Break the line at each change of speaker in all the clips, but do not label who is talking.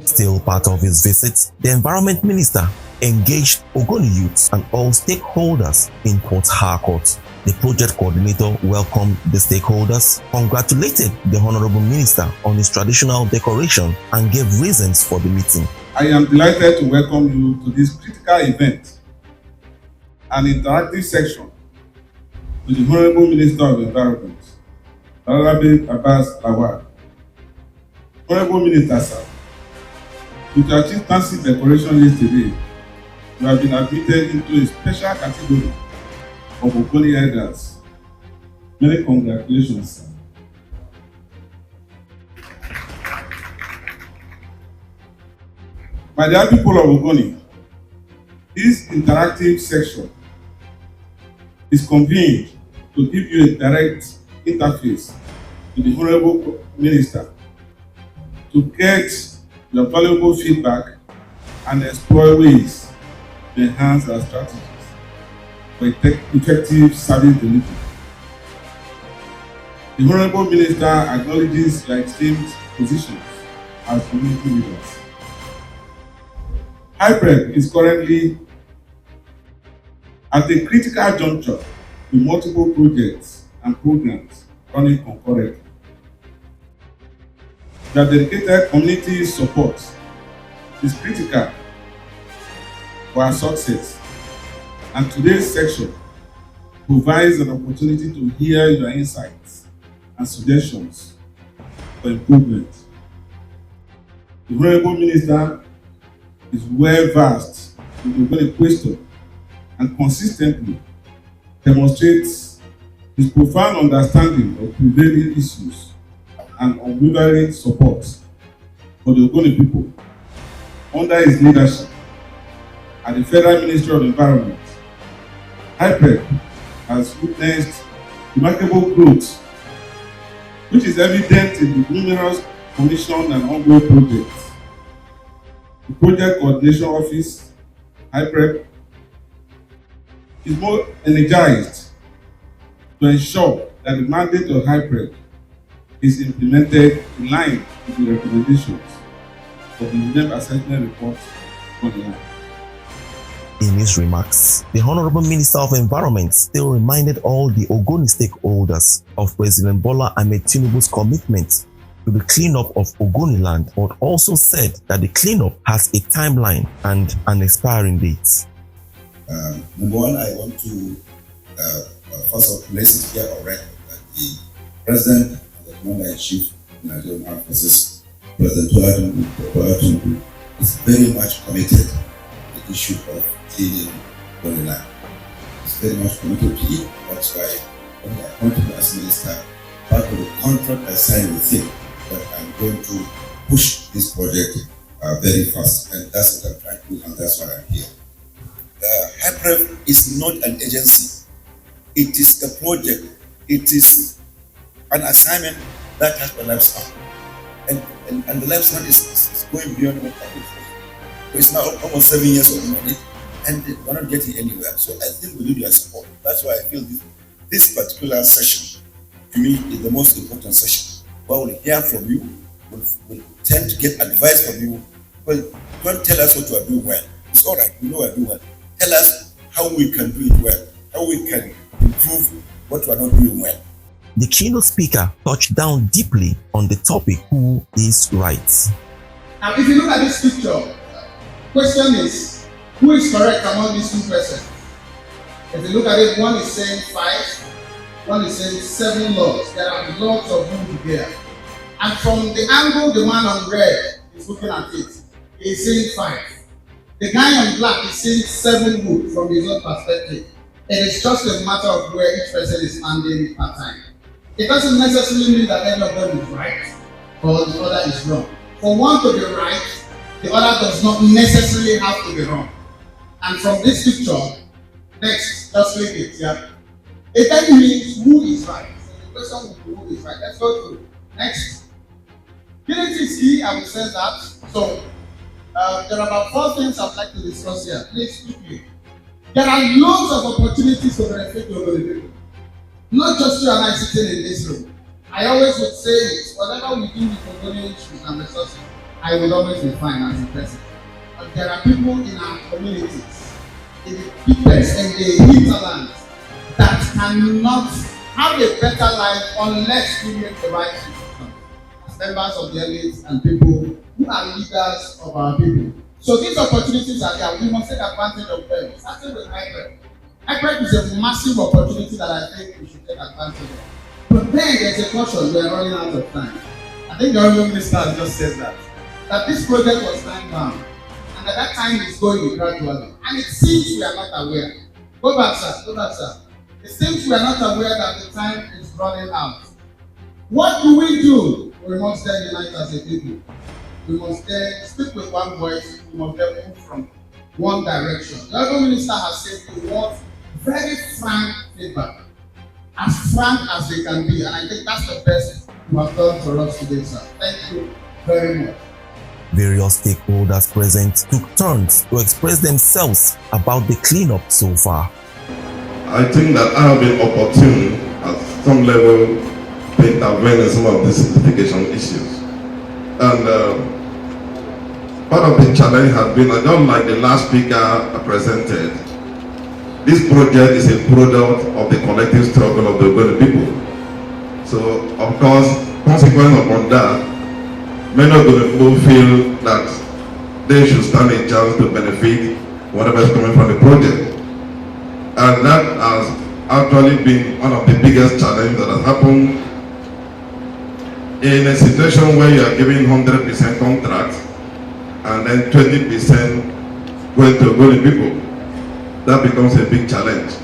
Still part of his visit, the Environment Minister engaged OGONI youths and all stakeholders in Port Harcourt. The project coordinator welcomed the stakeholders, congratulated the Honorable Minister on his traditional decoration, and gave reasons for the meeting.
I am delighted to welcome you to this critical event, an interactive section with the Honorable Minister of Environment, Balarabe Abbas Lawal. Honorable Minister, sir, with your chieftaincy decoration yesterday, you have been admitted into a special category of OGONI elders. Many congratulations, sir. My dear people of OGONI, this interactive section is convened to give you a direct interface with the Honorable Minister to get your valuable feedback and explore ways to enhance our strategies for effective service delivery. The Honorable Minister acknowledges your esteemed positions as community leaders. HYPREP is currently at a critical juncture with multiple projects and programs running concurrently. The dedicated community support is critical for our success, and today's section provides an opportunity to hear your insights and suggestions for improvement. The Honorable Minister is well versed in the question and consistently demonstrates his profound understanding of prevailing issues and unwavering support for the OGONI people. Under his leadership at the Federal Ministry of Environment, HYPREP has witnessed remarkable growth, which is evident in the numerous commissioned and ongoing projects. The Project Coordination Office, HYPREP, is more energized to ensure that the mandate of HYPREP is implemented in line with the recommendations of the UNEP assessment report for the land.
In his remarks, the Honorable Minister of Environment still reminded all the OGONI stakeholders of President Bola Ahmed Tinubu's commitment to the cleanup of OGONI land, but also said that the cleanup has a timeline and an expiring date.
Number one, I want to first of all place it here on record that the President and the Commander-in-Chief of the Nigerian Armed Forces, President Bola Tinubu, is very much committed to the issue of cleaning OGONI land. He's very much committed to it. That's why when I appointed as Minister, part of the contract I signed with him, that I'm going to push this project very fast, and that's what I'm trying to do, and that's why I'm here. HYPREP is not an agency. It is a project. It is an assignment that has a lifespan. And the lifespan is going beyond what I before. So it's now almost 7 years on it, and we're not getting anywhere. So I think we need your support. That's why I feel this particular session, to me, is the most important session. Where we'll hear from you, we'll tend to get advice from you. Well, don't tell us what you are doing well. It's all right, we know we are doing well. Tell us how we can do it well, how we can improve what we are not doing well.
The keynote speaker touched down deeply on the topic, who is right.
Now, if you look at this picture, question is, who is correct among these two persons? If you look at it, one is saying 5, one is saying 7 laws. There are lots of rules here. And from the angle the man on red is looking at it, he is saying 5. The guy on black is saying 7 rules from his own perspective. It is just a matter of where each person is standing at time. It doesn't necessarily mean that any of them is right or the other is wrong. For one to be right, the other does not necessarily have to be wrong. And from this picture, next, just click it, yeah. It then means who is right. So the question will be who is right. Let's go through. Next. Unity is key, I will say that. So there are about 4 things I'd like to discuss here. Please quickly. There are loads of opportunities to benefit the people. Not just you and I sitting in this room. I always would say it, whatever we do with OGONI issues and resources, I will always be fine as a person. But there are people in our communities, in the deepest and the hinterlands, that cannot have a better life unless we make the right decision as members of the elite and people who are leaders of our people. So these opportunities are there. We must take advantage of them. Starting with IPREP. IPREP is a massive opportunity that I think we should take advantage of. But then there's a caution, we are running out of time. I think the Honourable Minister has just said that this project was time bound, and that time is going gradually. And it seems we are not aware. Go back, sir. It seems we are not aware that the time is running out. What do? We must then unite as a people. We must then speak with one voice. We must then move from one direction. The Honourable Minister has said we want very frank feedback, as frank as they can be, and I think that's the best you have done for us today, sir. Thank you very much.
Various stakeholders present took turns to express themselves about the cleanup so far.
I think that I have been opportune at some level to intervene in some of the simplification issues. And part of the challenge has been, I don't like the last speaker presented. This project is a product of the collective struggle of the OGONI people. So, of course, consequent upon that, many of the people feel that they should stand a chance to benefit whatever is coming from the project. And that has actually been one of the biggest challenges that has happened in a situation where you are giving 100% contracts and then 20% going to OGONI people. That becomes a big challenge.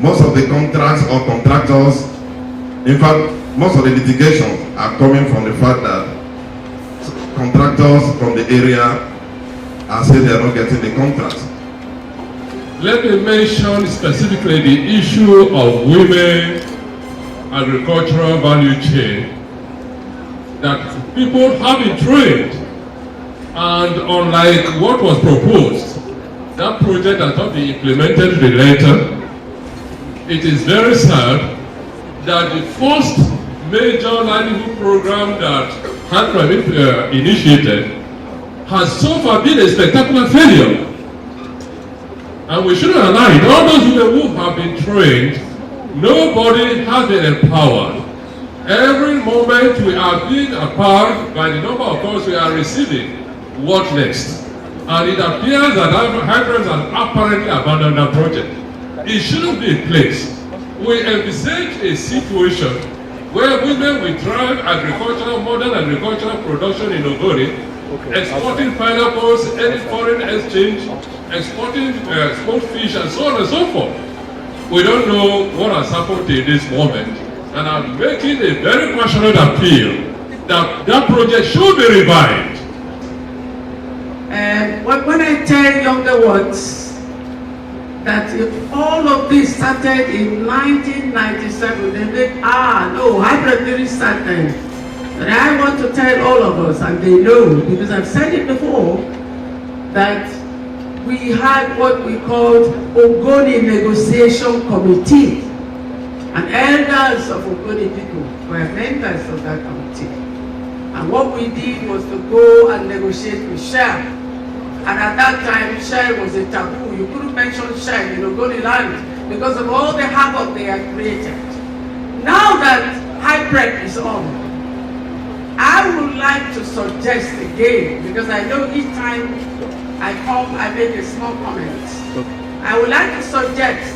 Most of the contracts or contractors, in fact, most of the litigations are coming from the fact that contractors from the area are saying they are not getting the contracts.
Let me mention specifically the issue of women agricultural value chain, that people have been trained, and unlike what was proposed, that project has not been implemented to the letter. It is very sad that the first major livelihood program that HANPREP initiated has so far been a spectacular failure. And we shouldn't allow it. All those women who have been trained, nobody has been empowered. Every moment we are being empowered by the number of calls we are receiving. What next? And it appears that HANPREP has apparently abandoned that project. It shouldn't be in place. We envisage a situation where women will drive modern agricultural production in OGONI, exporting pineapples, any foreign exchange, exporting smoked fish, and so on and so forth. We don't know what has happened in this moment, and I'm making a very passionate appeal that that project should be revived.
When I tell younger ones that if all of this started in 1997, they think, no, HANPREP didn't start then. And I want to tell all of us, and they know, because I've said it before, that we had what we called OGONI Negotiation Committee. And elders of OGONI people were members of that committee. And what we did was to go and negotiate with Shell. And at that time, Shell was a taboo. You couldn't mention Shell in OGONI land because of all the havoc they had created. Now that HANPREP is on, I would like to suggest again, because I know each time I come, I make a small comment. I would like to suggest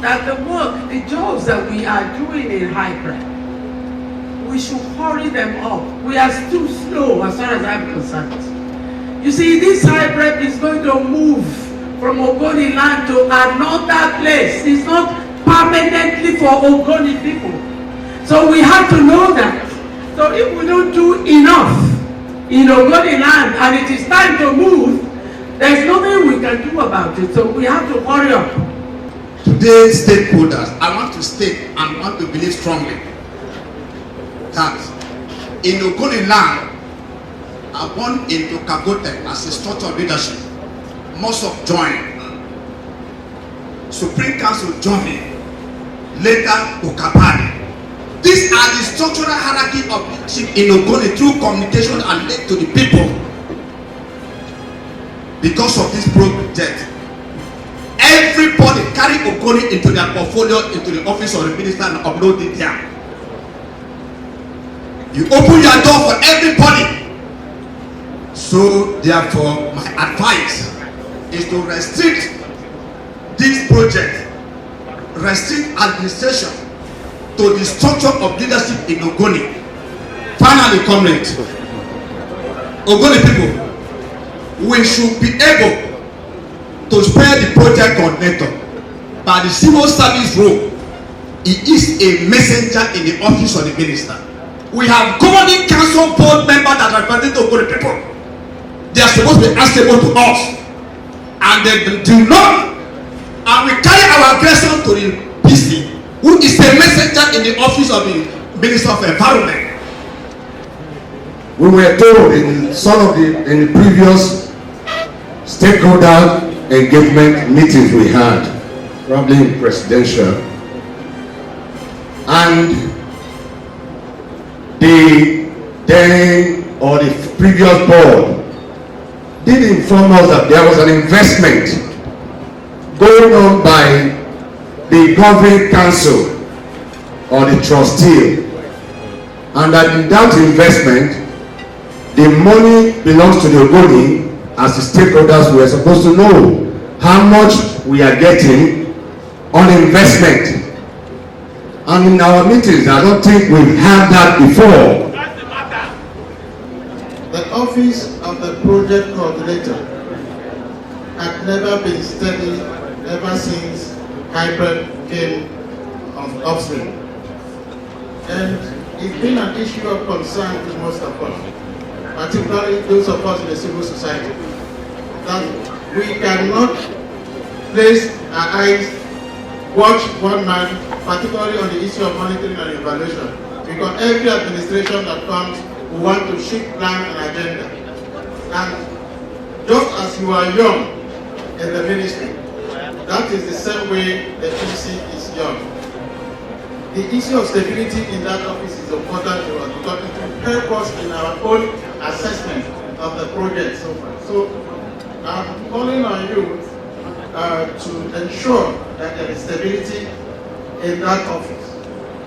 that the work, the jobs that we are doing in HANPREP, we should hurry them up. We are too slow as far as I'm concerned. You see, this HANPREP is going to move from OGONI land to another place. It's not permanently for OGONI people. So we have to know that. So if we don't do enough in OGONI land and it is time to move, there's nothing we can do about it. So we have to hurry up.
Today, stakeholders, I want to state and want to believe strongly that in OGONI land, are born into Kagote as a structure of leadership. Most of join. Supreme Council join me. Later, Ukapani. These are the structural hierarchy of leadership in Ogoni through communication and link to the people. Because of this project, everybody carry Ogoni into their portfolio, into the office of the minister and upload it there. You open your door for everybody. So therefore, my advice is to restrict this project, restrict administration to the structure of leadership in Ogoni. Finally, comment. Ogoni people, we should be able to spare the project coordinator by the civil service role. He is a messenger in the office of the minister. We have governing council board members that represent Ogoni people. They are supposed to be answerable to us, and they do not. And we carry our aggression to the PC, who is a messenger in the office of the Minister of Environment.
We were told in the previous stakeholder engagement meetings we had, probably in presidential, and the previous board did inform us that there was an investment going on by the governing council or the trustee, and that in that investment the money belongs to the Ogoni. As the stakeholders, we are supposed to know how much we are getting on investment, and in our meetings I don't think we've had that before.
The office of the project coordinator had never been steady ever since hybrid came upstream, and it's been an issue of concern to most of us, particularly those of us in the civil society, that we cannot place our eyes, watch one man, particularly on the issue of monitoring and evaluation, because every administration that comes will want to shift plan and agenda. And just as you are young in the ministry, that is the same way the PC is young. The issue of stability in that office is important to us because it will help us in our own assessment of the project so far. So I'm calling on you to ensure that there is stability in that office.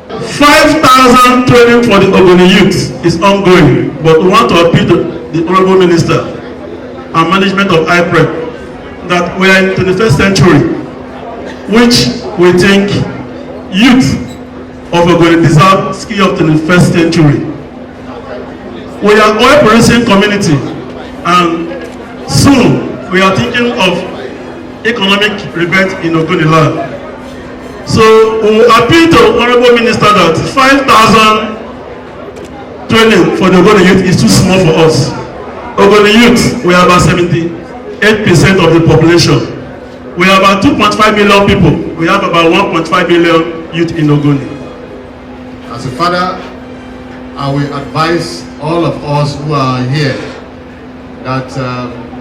5,000 training for the Ogoni youth is ongoing, but we want to appeal to the Honorable Minister and management of IPREP that we are in the 21st century, which we think youth of Ogoni deserve skill of the 21st century. We are oil producing community, and soon we are thinking of economic rebirth in Ogoni land. So we will appeal to Honorable Minister that 5,000 training for the Ogoni youth is too small for us. Ogoni youth, we are about 78% of the population. We have about 2.5 million people. We have about 1.5 million youth in Ogoni.
As a father, I will advise all of us who are here that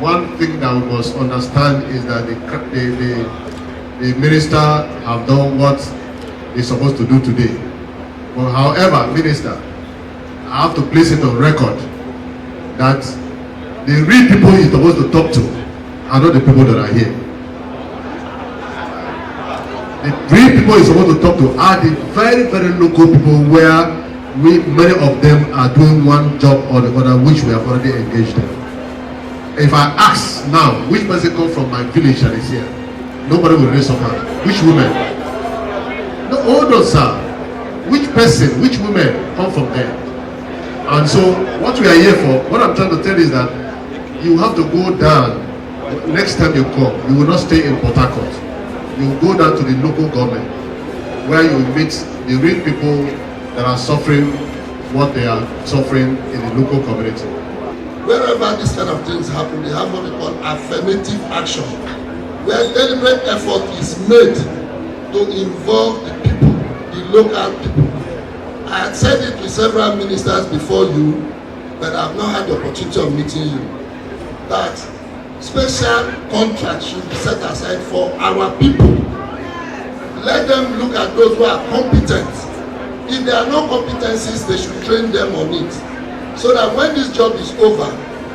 one thing that we must understand is that the minister have done what he's supposed to do today. But however, minister, I have to place it on record that the real people he's supposed to talk to are not the people that are here. The real people he's supposed to talk to are the very, very local people where many of them are doing one job or the other which we have already engaged in. If I ask now, which person come from my village and is here? Nobody will raise up hand. Which women? No, hold on, sir. Which person, which women come from there? And so, what we are here for, what I'm trying to tell is that you have to go down. Next time you come, you will not stay in Port Harcourt. You will go down to the local government, where you will meet the real people that are suffering what they are suffering in the local community.
Wherever this kind of things happen, they have what we call affirmative action, where deliberate effort is made to involve the people, the local people. I had said it to several ministers before you, but I have not had the opportunity of meeting you, that special contracts should be set aside for our people. Let them look at those who are competent If there are no competencies, they should train them on it. So that when this job is over,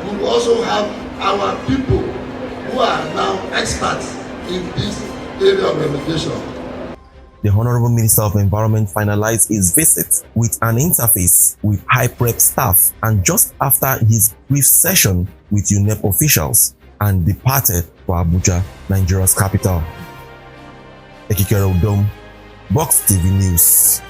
we will also have our people who are now experts in this area of remediation.
The Honorable Minister of Environment finalized his visit with an interface with HYPREP staff and just after his brief session with UNEP officials and departed for Abuja, Nigeria's capital. Ekikere Udom, Box TV News.